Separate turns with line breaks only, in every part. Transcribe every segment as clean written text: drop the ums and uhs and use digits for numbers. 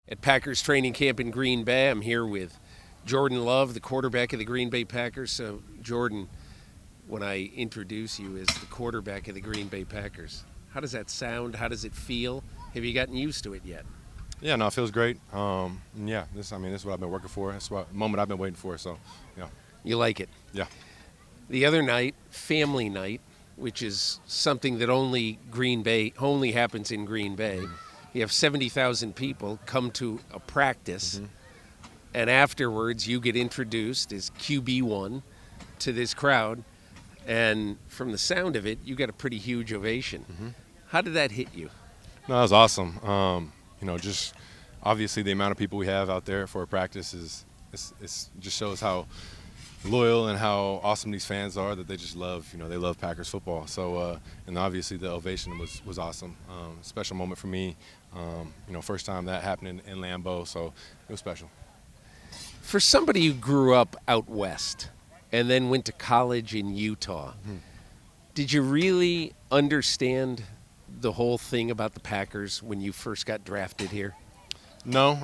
At Packers training camp in Green Bay, I'm here with Jordan Love, the quarterback of the Green Bay Packers. So, Jordan, when I introduce you as the quarterback of the Green Bay Packers, how does that sound? How does it feel? Have you gotten used to it yet?
Yeah, no, it feels great. This is what I've been working for. That's what moment I've been waiting for. So, yeah,
You like it?
yeah.
The other night, family night, which is something that only happens in Green Bay. You have 70,000 people come to a practice, and afterwards you get introduced as QB1 to this crowd, and from the sound of it, you got a pretty huge ovation. How did that hit you?
No, that was awesome. Just obviously the amount of people we have out there for a practice it's just shows how loyal and how awesome these fans are, that they just love, they love Packers football. So, and obviously the ovation was awesome. Special moment for me. First time that happened in Lambeau, so it was special.
For somebody who grew up out west and then went to college in Utah, did you really understand the whole thing about the Packers when you first got drafted here?
No,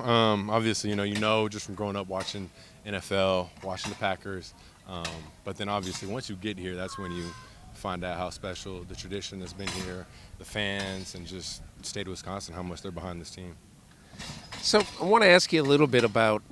obviously, you know just from growing up watching NFL, watching the Packers. But then obviously once you get here, that's when you find out how special the tradition that's been here, the fans, and just the state of Wisconsin, how much they're behind this team.
So I want to ask you a little bit about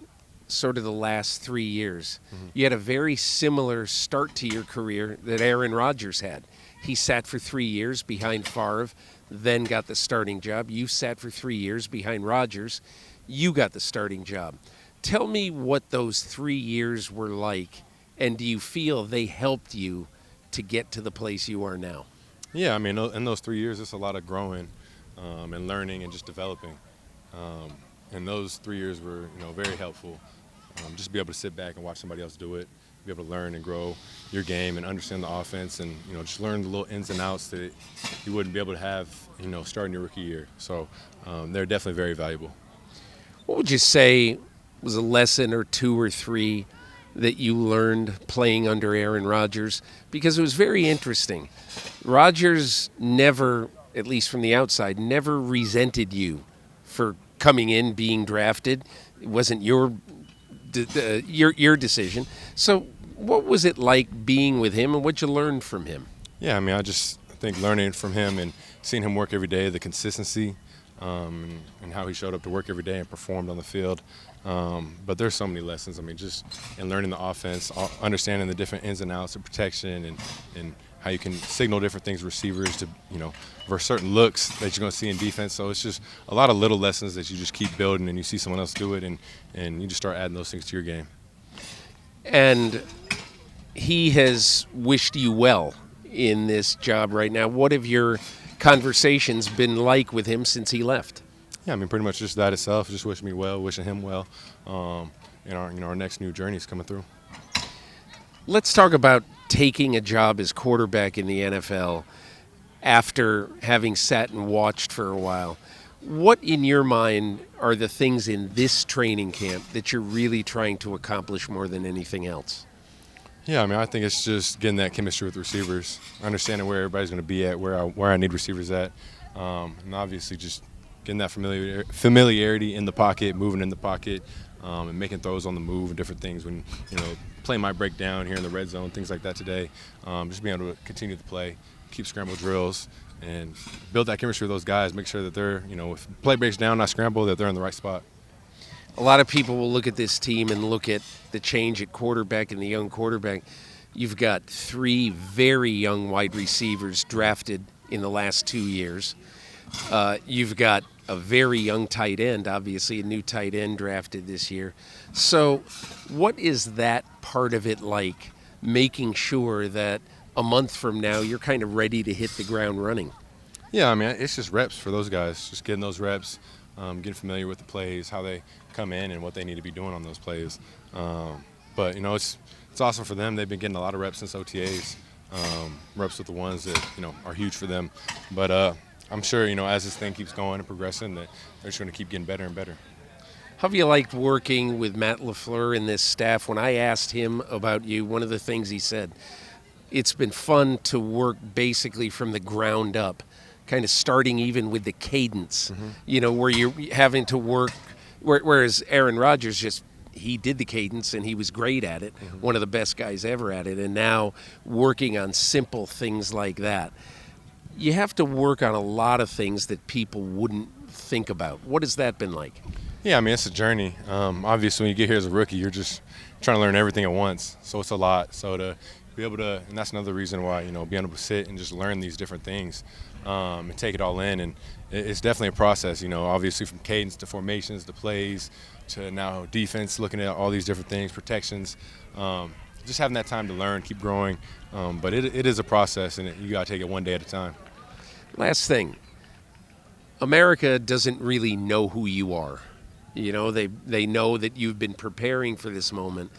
sort of the last 3 years. You had a very similar start to your career that Aaron Rodgers had. He sat for 3 years behind Favre, then got the starting job. You sat for 3 years behind Rodgers. You got the starting job. Tell me what those 3 years were like, and do you feel they helped you to get to the place you are now?
Yeah, I mean, in those 3 years, it's a lot of growing and learning and just developing. And those 3 years were, very helpful. Just to be able to sit back and watch somebody else do it, be able to learn and grow your game and understand the offense, and just learn the little ins and outs that you wouldn't be able to have, starting your rookie year. So they're definitely very valuable.
What would you say was a lesson or two or three that you learned playing under Aaron Rodgers? Because it was very interesting. Rodgers never, at least from the outside, never resented you for coming in, being drafted. It wasn't your decision. So what was it like being with him, and what you learned from him?
Yeah, I mean, I just think learning from him and seeing him work every day, the consistency, and how he showed up to work every day and performed on the field. But there's so many lessons. I mean, just in learning the offense, understanding the different ins and outs of protection, and how you can signal different things to receivers to, for certain looks that you're going to see in defense. So it's just a lot of little lessons that you just keep building, and you see someone else do it, and you just start adding those things to your game.
And he has wished you well in this job right now. What have your conversations been like with him since he left?
Yeah, I mean, pretty much just that itself. Just wishing me well, wishing him well. And our next new journey is coming through.
Let's talk about taking a job as quarterback in the NFL after having sat and watched for a while. What, in your mind, are the things in this training camp that you're really trying to accomplish more than anything else?
Yeah, I mean, I think it's just getting that chemistry with receivers, understanding where everybody's going to be at, where I need receivers at, and obviously just getting that familiarity in the pocket, moving in the pocket, and making throws on the move and different things when, play might break down here in the red zone, things like that today. Just being able to continue to play, keep scramble drills, and build that chemistry with those guys, make sure that they're, if play breaks down, not scramble, that they're in the right spot.
A lot of people will look at this team and look at the change at quarterback and the young quarterback. You've got 3 very young wide receivers drafted in the last 2 years. You've got a very young tight end, obviously a new tight end drafted this year. So what is that part of it like, making sure that a month from now you're kind of ready to hit the ground running?
Yeah, I mean, it's just reps for those guys, just getting those reps, getting familiar with the plays, how they come in and what they need to be doing on those plays. But, it's awesome for them. They've been getting a lot of reps since OTAs, reps with the ones that, are huge for them. But I'm sure, as this thing keeps going and progressing, that they're just going to keep getting better and better.
How have you liked working with Matt LeFleur and this staff? When I asked him about you, one of the things he said, it's been fun to work basically from the ground up, kind of starting even with the cadence, where you're having to work Whereas Aaron Rodgers he did the cadence and he was great at it, one of the best guys ever at it, and now working on simple things like that. You have to work on a lot of things that people wouldn't think about. What has that been like?
Yeah, I mean, it's a journey. Obviously, when you get here as a rookie, you're just trying to learn everything at once, so it's a lot. So to be able to, and that's another reason why, being able to sit and just learn these different things and take it all in, and it's definitely a process, obviously from cadence to formations to plays to now defense, looking at all these different things, protections, just having that time to learn, keep growing, but it is a process, and you got to take it one day at a time.
Last thing, America doesn't really know who you are. They know that you've been preparing for this moment.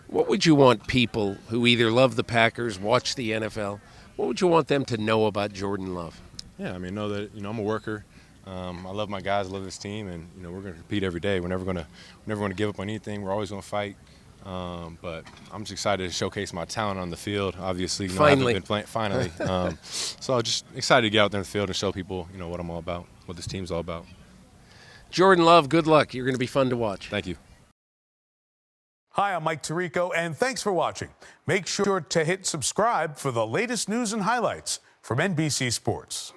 What would you want people who either love the Packers, watch the NFL, what would you want them to know about Jordan Love?
Yeah, I mean, know that I'm a worker. I love my guys, I love this team, and we're going to compete every day. We're never going to give up on anything. We're always going to fight. But I'm just excited to showcase my talent on the field. Obviously,
finally,
I haven't been playing. Finally, so I'm just excited to get out there in the field and show people, what I'm all about, what this team's all about.
Jordan Love, good luck. You're going to be fun to watch.
Thank you.
Hi, I'm Mike Tirico, and thanks for watching. Make sure to hit subscribe for the latest news and highlights from NBC Sports.